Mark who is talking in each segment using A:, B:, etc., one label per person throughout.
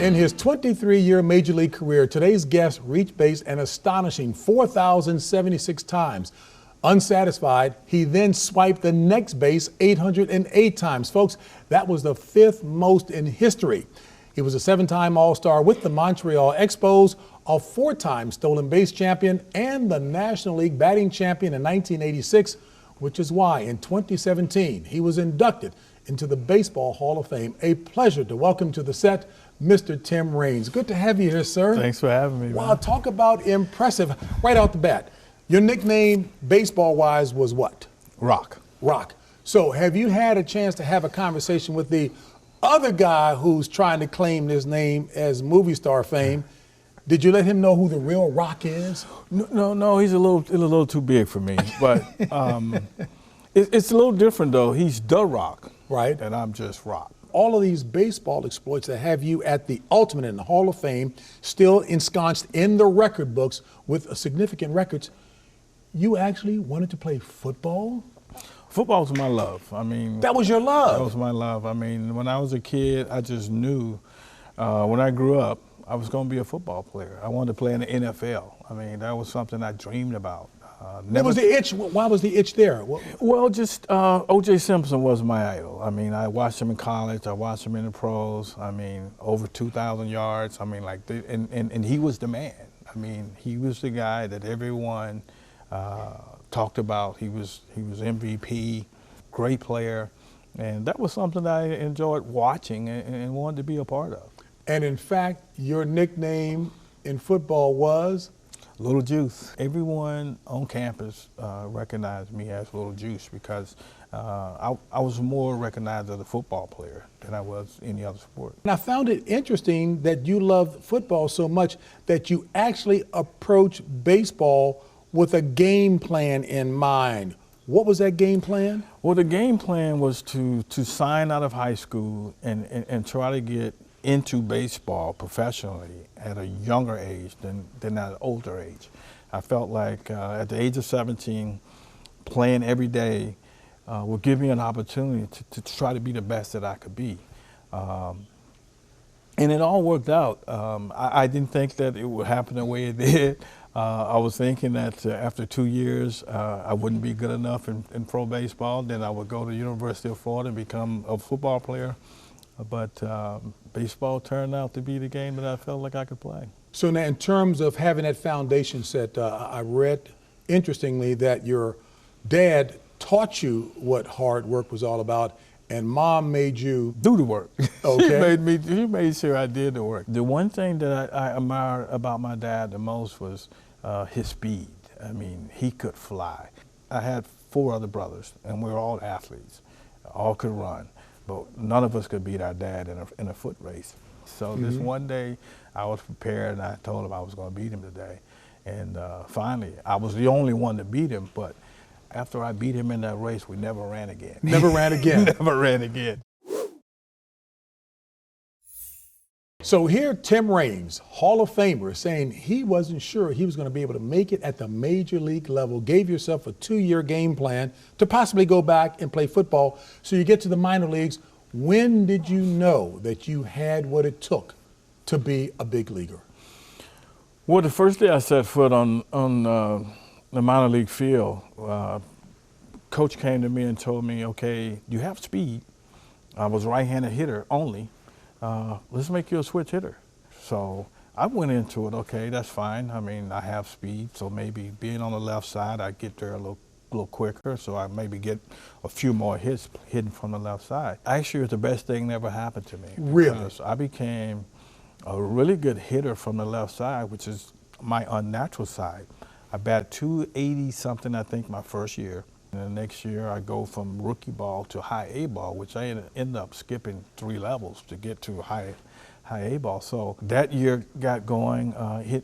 A: In his 23-year Major League career, today's guest reached base an astonishing 4,076 times. Unsatisfied, he then swiped the next base 808 times. Folks, that was the fifth most in history. He was a 7-time All-Star with the Montreal Expos, a 4-time stolen base champion, and the National League batting champion in 1986, which is why in 2017 he was inducted into the Baseball Hall of Fame. A pleasure to welcome to the set Mr. Tim Raines. Good to have you here, sir.
B: Thanks for having me, man.
A: Wow, talk about impressive. Right out the bat, your nickname, baseball-wise, was what?
B: Rock.
A: Rock. So have you had a chance to have a conversation with the other guy who's trying to claim this name as movie star fame? Did you let him know who the real Rock is?
B: No, he's a little too big for me. But it's a little different, though. He's the Rock.
A: Right.
B: And I'm just Rock.
A: All of these baseball exploits that have you at the ultimate in the Hall of Fame, still ensconced in the record books with significant records, you actually wanted to play football?
B: Football was my love. I mean,
A: that was your love?
B: That was my love. I mean, when I was a kid, I just knew when I grew up, I was going to be a football player. I wanted to play in the NFL. I mean, that was something I dreamed about.
A: What was the itch? Why was the itch there?
B: Well, just O.J. Simpson was my idol. I mean, I watched him in college. I watched him in the pros. I mean, over 2,000 yards. I mean, like, and he was the man. I mean, he was the guy that everyone talked about. He was MVP, great player, and that was something that I enjoyed watching and wanted to be a part of.
A: And in fact, your nickname in football was?
B: Little Juice. Everyone on campus recognized me as Little Juice because I was more recognized as a football player than I was any other sport.
A: And I found it interesting that you loved football so much that you actually approached baseball with a game plan in mind. What was that game plan?
B: Well, the game plan was to sign out of high school and try to get into baseball professionally at a younger age than at an older age. I felt like at the age of 17, playing every day would give me an opportunity to try to be the best that I could be. And it all worked out. I didn't think that it would happen the way it did. I was thinking that after 2 years, I wouldn't be good enough in pro baseball. Then I would go to the University of Florida and become a football player. But baseball turned out to be the game that I felt like I could play.
A: So now in terms of having that foundation set, I read, interestingly, that your dad taught you what hard work was all about, and mom made you
B: do the work.
A: Okay.
B: She made sure I did the work. The one thing that I admired about my dad the most was his speed. I mean, he could fly. I had 4 other brothers, and we were all athletes. All could run. But none of us could beat our dad in a foot race. So this one day, I was prepared, and I told him I was going to beat him today. And finally, I was the only one to beat him, but after I beat him in that race, we never ran again.
A: Never ran again?
B: Never ran again.
A: So here, Tim Raines, Hall of Famer, saying he wasn't sure he was going to be able to make it at the major league level, gave yourself a 2-year game plan to possibly go back and play football. So you get to the minor leagues. When did you know that you had what it took to be a big leaguer?
B: Well, the first day I set foot on the minor league field, coach came to me and told me, okay, you have speed. I was a right-handed hitter only. Let's make you a switch hitter. So I went into it, okay, that's fine. I mean, I have speed, so maybe being on the left side, I get there a little quicker, so I maybe get a few more hits hitting from the left side. Actually, it was the best thing that ever happened to me.
A: Really?
B: Because I became a really good hitter from the left side, which is my unnatural side. I batted 280-something, I think, my first year. And the next year, I go from rookie ball to high A ball, which I end up skipping 3 levels to get to high A ball. So that year got going,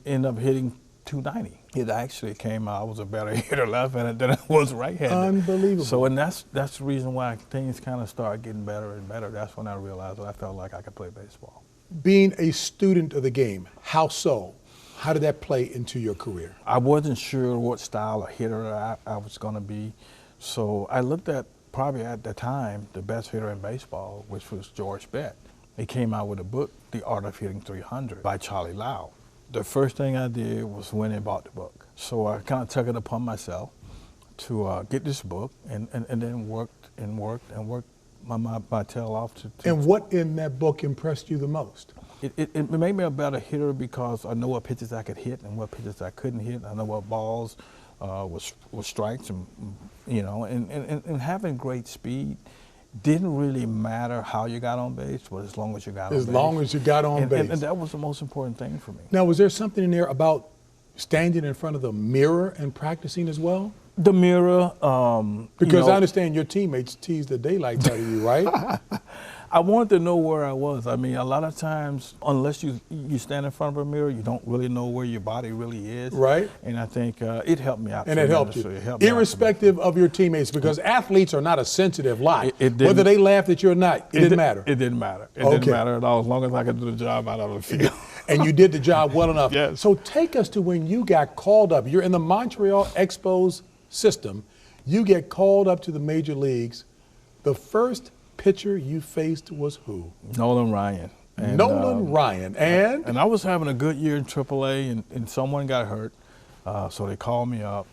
B: ended up hitting 290. It actually came out, I was a better hitter left-handed than I was right-handed.
A: Unbelievable.
B: So, and that's the reason why things kind of started getting better and better. That's when I realized that I felt like I could play baseball.
A: Being a student of the game, how so? How did that play into your career?
B: I wasn't sure what style of hitter I was going to be. So I looked at, probably at the time, the best hitter in baseball, which was George Bett. they came out with a book, The Art of Hitting 300 by Charlie Lau. The first thing I did was went and bought the book. So I kind of took it upon myself to get this book and then worked my tail off to.
A: And what in that book impressed you the most?
B: It made me a better hitter because I know what pitches I could hit and what pitches I couldn't hit. I know what balls was strikes, and and having great speed didn't really matter how you got on base, but as long as you got on base.
A: As long as you got on base.
B: And that was the most important thing for me.
A: Now, was there something in there about standing in front of the mirror and practicing as well?
B: The mirror.
A: Because I understand your teammates teased the daylights out of you, right?
B: I wanted to know where I was. I mean, a lot of times, unless you stand in front of a mirror, you don't really know where your body really is.
A: Right.
B: And I think it helped me out.
A: And it helped you. Irrespective of your teammates, because athletes are not a sensitive lot. Whether they laughed at you or not, it didn't matter.
B: It didn't matter. It didn't matter at all, as long as I could do the job out of the field.
A: And you did the job well enough.
B: Yes.
A: So take us to when you got called up. You're in the Montreal Expos system. You get called up to the major leagues. The first pitcher you faced was who?
B: Nolan Ryan. And,
A: Nolan Ryan.
B: And I was having a good year in AAA, and someone got hurt, so they called me up,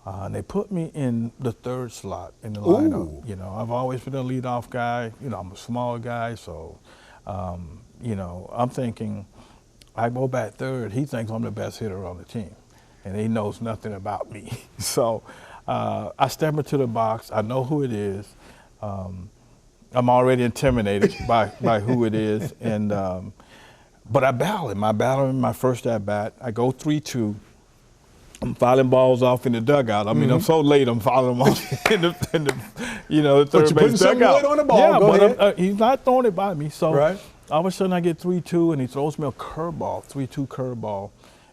B: and they put me in the third slot in the lineup.
A: Ooh.
B: I've always been a leadoff guy. I'm a small guy, so I'm thinking, I go back third. He thinks I'm the best hitter on the team, and he knows nothing about me. So I step into the box. I know who it is. I'm already intimidated by who it is, and but I battle him. I battle him my first at bat. I go 3-2. I'm fouling balls off in the dugout. I mean, I'm so late. I'm fouling them off in the third
A: but you're
B: base
A: putting some
B: dugout.
A: weight on the ball.
B: Yeah,
A: Go
B: but
A: ahead.
B: he's not throwing it by me. So
A: right.
B: all of a sudden I get 3-2, and he throws me a curveball, 3-2 curveball,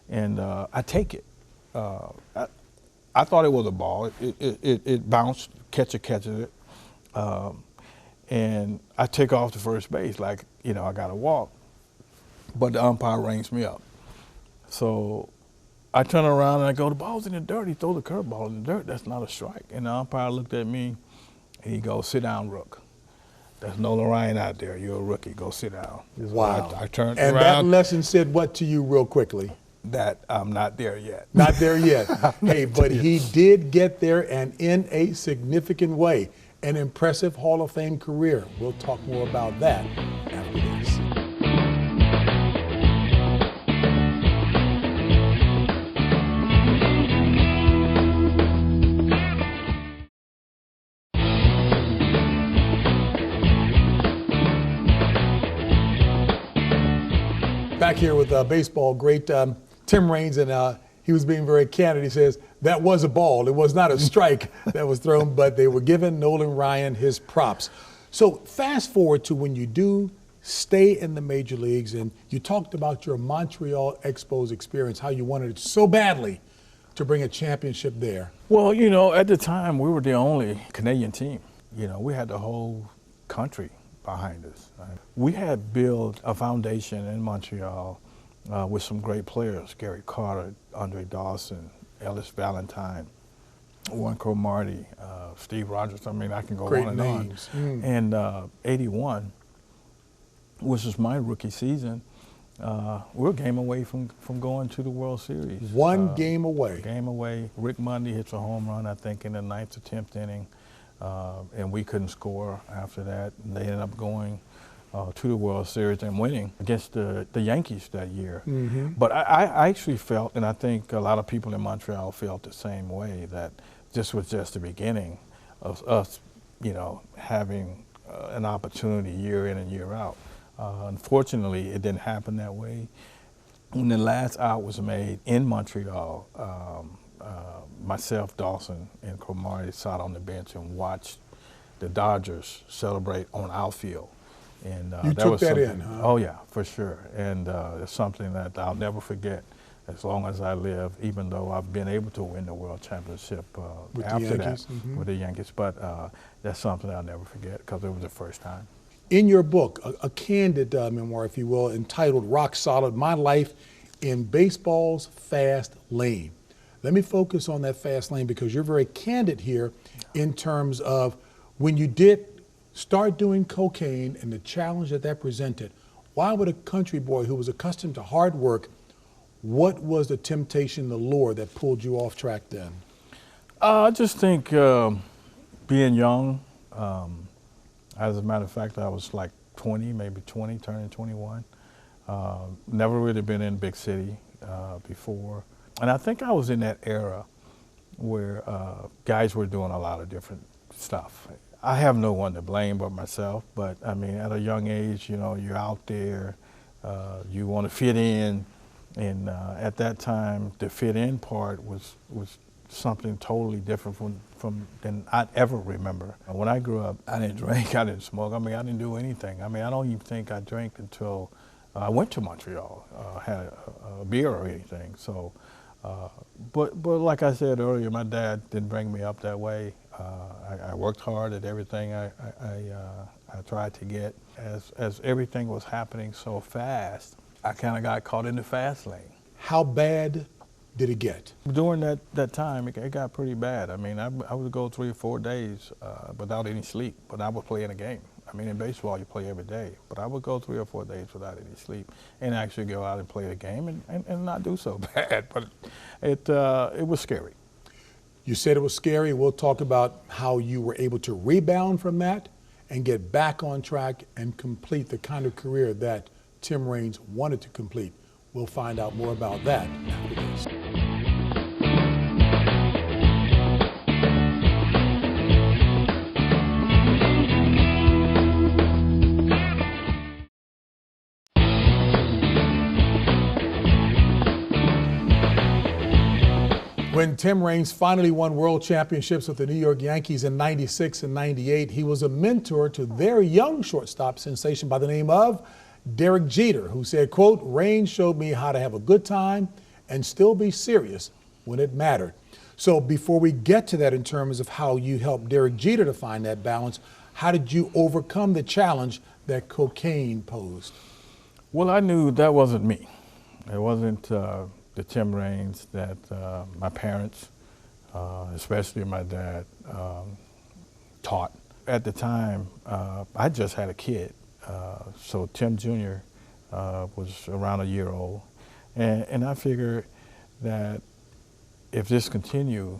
B: and I take it. I thought it was a ball. It bounced. Catches it. And I take off to first base like, I got to walk. But the umpire rings me up. So I turn around and I go, the ball's in the dirt. He threw the curveball in the dirt. That's not a strike. And the umpire looked at me and he goes, sit down, Rook. There's Nolan Ryan out there. You're a rookie. Go sit down.
A: Wow.
B: So I turned
A: and
B: around.
A: And that lesson said what to you real quickly?
B: That I'm not there yet.
A: Not there yet. Hey, but he did get there, and in a significant way. An impressive Hall of Fame career. We'll talk more about that after this. Back here with baseball great Tim Raines, and he was being very candid. He says, that was a ball. It was not a strike that was thrown, but they were giving Nolan Ryan his props. So fast forward to when you do stay in the major leagues, and you talked about your Montreal Expos experience, how you wanted it so badly to bring a championship there.
B: Well, at the time, we were the only Canadian team. We had the whole country behind us. Right? We had built a foundation in Montreal with some great players, Gary Carter, Andre Dawson, Ellis Valentine, Warren Cromartie, Steve Rogers. I mean, I can go
A: great
B: on and
A: names.
B: on. And 81, which was my rookie season, we're a game away from going to the World Series.
A: One game away.
B: Game away. Rick Mundy hits a home run, I think, in the 9th or 10th inning, and we couldn't score after that. And they ended up going to the World Series and winning against the Yankees that year.
A: Mm-hmm.
B: But I actually felt, and I think a lot of people in Montreal felt the same way, that this was just the beginning of us, having an opportunity year in and year out. Unfortunately, it didn't happen that way. When the last out was made in Montreal, myself, Dawson, and Cromartie sat on the bench and watched the Dodgers celebrate on outfield. And
A: you
B: that
A: took
B: was
A: that
B: something,
A: in, huh?
B: Oh yeah, for sure. And it's something that I'll never forget as long as I live, even though I've been able to win the World Championship after that
A: Mm-hmm.
B: with the Yankees. But that's something I'll never forget because it was the first time.
A: In your book, a candid memoir, if you will, entitled Rock Solid, My Life in Baseball's Fast Lane. Let me focus on that fast lane because you're very candid here in terms of when you did start doing cocaine and the challenge that presented. Why would a country boy who was accustomed to hard work, what was the temptation, the lure that pulled you off track then?
B: I just think being young, as a matter of fact, I was like 20, maybe 20, turning 21. Never really been in big city before. And I think I was in that era where guys were doing a lot of different stuff. I have no one to blame but myself, but I mean, at a young age, you know, you're out there, you want to fit in, and at that time, the fit in part was something totally different from than I'd ever remember. When I grew up, I didn't drink, I didn't smoke, I mean, I didn't do anything. I mean, I don't even think I drank until I went to Montreal, had a beer or anything. So, but like I said earlier, my dad didn't bring me up that way. I worked hard at everything I tried to get. As everything was happening so fast, I kind of got caught in the fast lane.
A: How bad did it get?
B: During that time, it got pretty bad. I mean, I would go 3 or 4 days without any sleep, but I would play in a game. I mean, in baseball, you play every day, but I would go 3 or 4 days without any sleep and actually go out and play the game and not do so bad, but it was scary.
A: You said it was scary. We'll talk about how you were able to rebound from that and get back on track and complete the kind of career that Tim Raines wanted to complete. We'll find out more about that after this. When Tim Raines finally won world championships with the New York Yankees in '96 and '98, he was a mentor to their young shortstop sensation by the name of Derek Jeter, who said, quote, "Raines showed me how to have a good time and still be serious when it mattered." So before we get to that in terms of how you helped Derek Jeter to find that balance, how did you overcome the challenge that cocaine posed?
B: Well, I knew that wasn't me. It wasn't the Tim Raines that my parents, especially my dad, taught. At the time, I just had a kid. So Tim Jr. Was around a year old. And I figured that if this continue,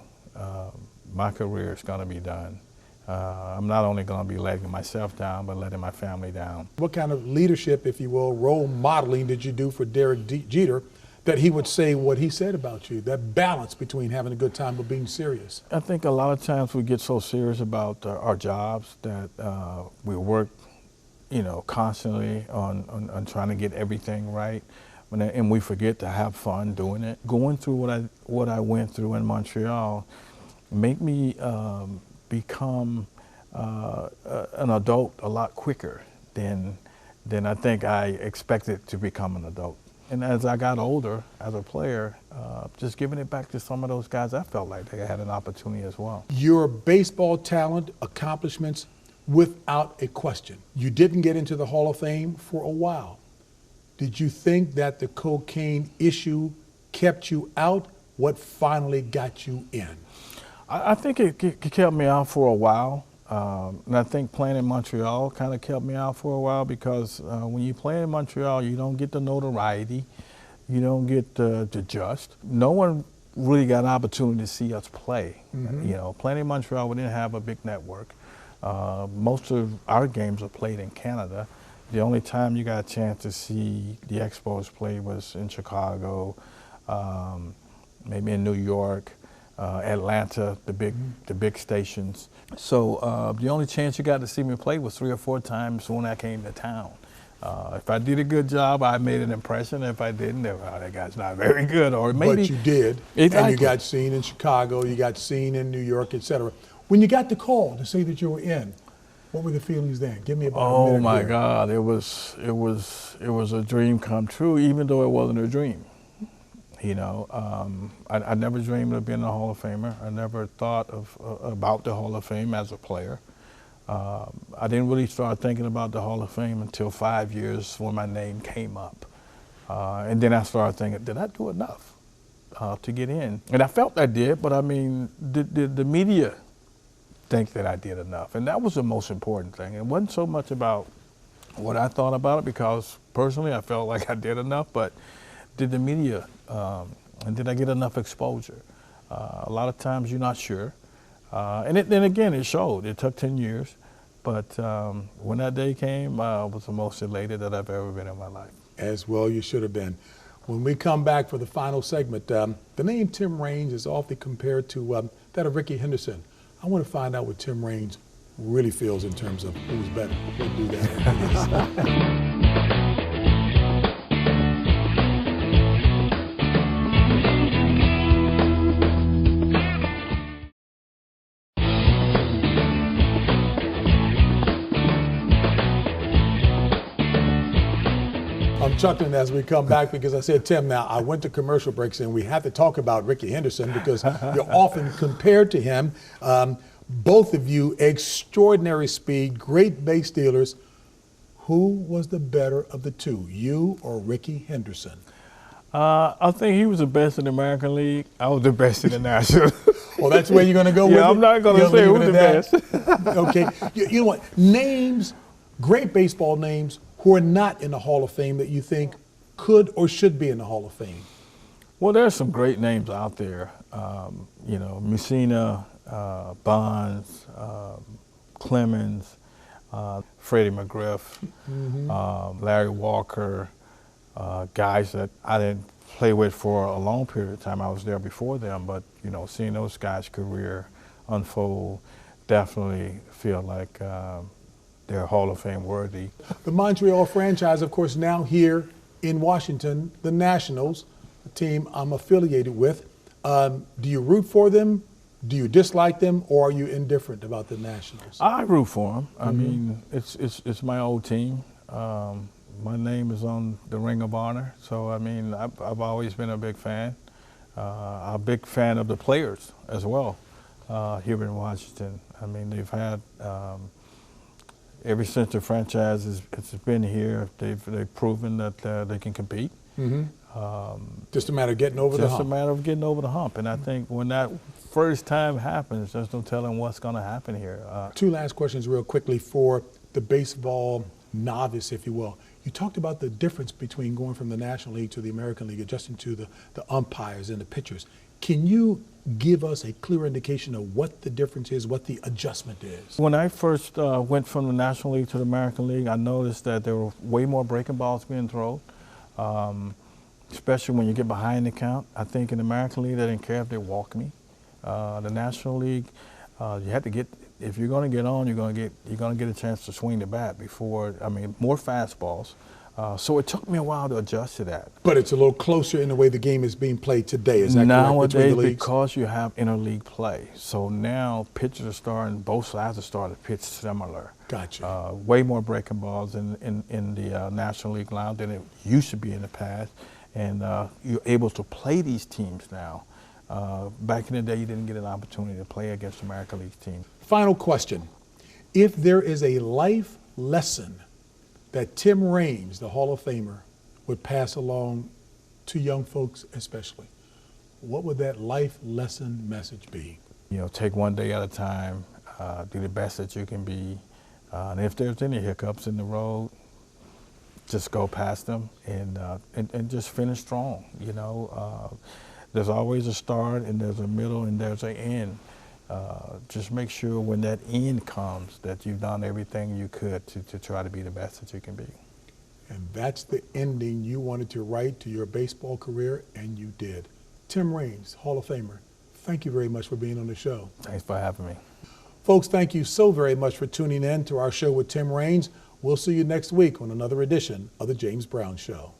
B: my career is going to be done. I'm not only going to be letting myself down, but letting my family down. What
A: kind of leadership, if you will, role modeling did you do for Derek Jeter that he would say what he said about you, that balance between having a good time but being serious?
B: I think a lot of times we get so serious about our jobs that we work, you know, constantly on trying to get everything right, and we forget to have fun doing it. Going through what I went through in Montreal made me become an adult a lot quicker than I think I expected to become an adult. And as I got older as a player, just giving it back to some of those guys, I felt like they had an opportunity as well.
A: Your baseball talent, accomplishments, without a question. You didn't get into the Hall of Fame for a while. Did you think that the cocaine issue kept you out? What finally got you in?
B: I think it kept me out for a while. And I think playing in Montreal kind of kept me out for a while because when you play in Montreal, you don't get the notoriety, you don't get the just. No one really got an opportunity to see us play. Mm-hmm. You know, playing in Montreal, we didn't have a big network. Most of our games are played in Canada. The only time you got a chance to see the Expos play was in Chicago, maybe in New York, Atlanta, the big stations. So the only chance you got to see me play was 3 or 4 times when I came to town. If I did a good job, I made an impression. If I didn't, that guy's not very good. Or maybe.
A: But you did, exactly. And you got seen in Chicago, you got seen in New York, etc. When you got the call to say that you were in, what were the feelings then? Give me about a minute.
B: Oh my God, it was a dream come true, even though it wasn't a dream. You know, I never dreamed of being a Hall of Famer. I never thought about the Hall of Fame as a player. I didn't really start thinking about the Hall of Fame until 5 years when my name came up. And then I started thinking, did I do enough to get in? And I felt I did, but I mean, did the media think that I did enough? And that was the most important thing. It wasn't so much about what I thought about it, because personally I felt like I did enough, but did the media and did I get enough exposure? A lot of times you're not sure. And then again, it showed. It took 10 years. But when that day came, I was the most elated that I've ever been in my life.
A: As well you should have been. When we come back for the final segment, the name Tim Raines is often compared to that of Rickey Henderson. I want to find out what Tim Raines really feels in terms of who's better. We'll do that. I'm chuckling as we come back because I said, Tim, now I went to commercial breaks and we have to talk about Rickey Henderson because you're often compared to him. Both of you, extraordinary speed, great base stealers. Who was the better of the two, you or Rickey Henderson?
B: I think he was the best in the American League. I was the best in the National.
A: Well, that's where you're going to go with it?
B: Yeah, I'm not going to say who's the best.
A: Okay. You know what? Names, great baseball names, who are not in the Hall of Fame that you think could or should be in the Hall of Fame?
B: Well, there's some great names out there. You know, Messina, Bonds, Clemens, Freddie McGriff, Larry Walker, guys that I didn't play with for a long period of time. I was there before them, but, you know, seeing those guys' career unfold, definitely feel like they're Hall of Fame worthy.
A: The Montreal franchise, of course, now here in Washington, the Nationals, a team I'm affiliated with. Do you root for them? Do you dislike them, or are you indifferent about the Nationals?
B: I root for them. I mean, it's my old team. My name is on the Ring of Honor, so I mean, I've always been a big fan. A big fan of the players as well here in Washington. I mean, they've had ever since the franchise has been here, they've proven that they can compete.
A: Just a matter of getting over the hump.
B: Just a matter of getting over the hump. And I think when that first time happens, there's no telling what's going to happen here.
A: Two last questions real quickly for the baseball novice, if you will. You talked about the difference between going from the National League to the American League, adjusting to the umpires and the pitchers. Can you give us a clear indication of what the difference is, what the adjustment is?
B: When I first went from the National League to the American League, I noticed that there were way more breaking balls being thrown, especially when you get behind the count. I think in the American League, they didn't care if they walked me. The National League, you had to get, if you're going to get on, you're going to get a chance to swing the bat before, I mean, more fastballs. So it took me a while to adjust to that.
A: But it's a little closer in the way the game is being played today, is that
B: nowadays,
A: correct, between the leagues?
B: because you have interleague play. So now pitchers are starting, both sides are starting to pitch similar.
A: Gotcha.
B: Way more breaking balls in the National League now than it used to be in the past. And you're able to play these teams now. Back in the day, you didn't get an opportunity to play against American League teams.
A: Final question. If there is a life lesson that Tim Raines, the Hall of Famer, would pass along to young folks especially, what would that life lesson message be?
B: You know, take one day at a time, do the best that you can be, and if there's any hiccups in the road, just go past them and just finish strong. You know, there's always a start and there's a middle and there's an end. Just make sure when that end comes that you've done everything you could to try to be the best that you can be.
A: And that's the ending you wanted to write to your baseball career, and you did. Tim Raines, Hall of Famer, thank you very much for being on the show.
B: Thanks for having me.
A: Folks, thank you so very much for tuning in to our show with Tim Raines. We'll see you next week on another edition of The James Brown Show.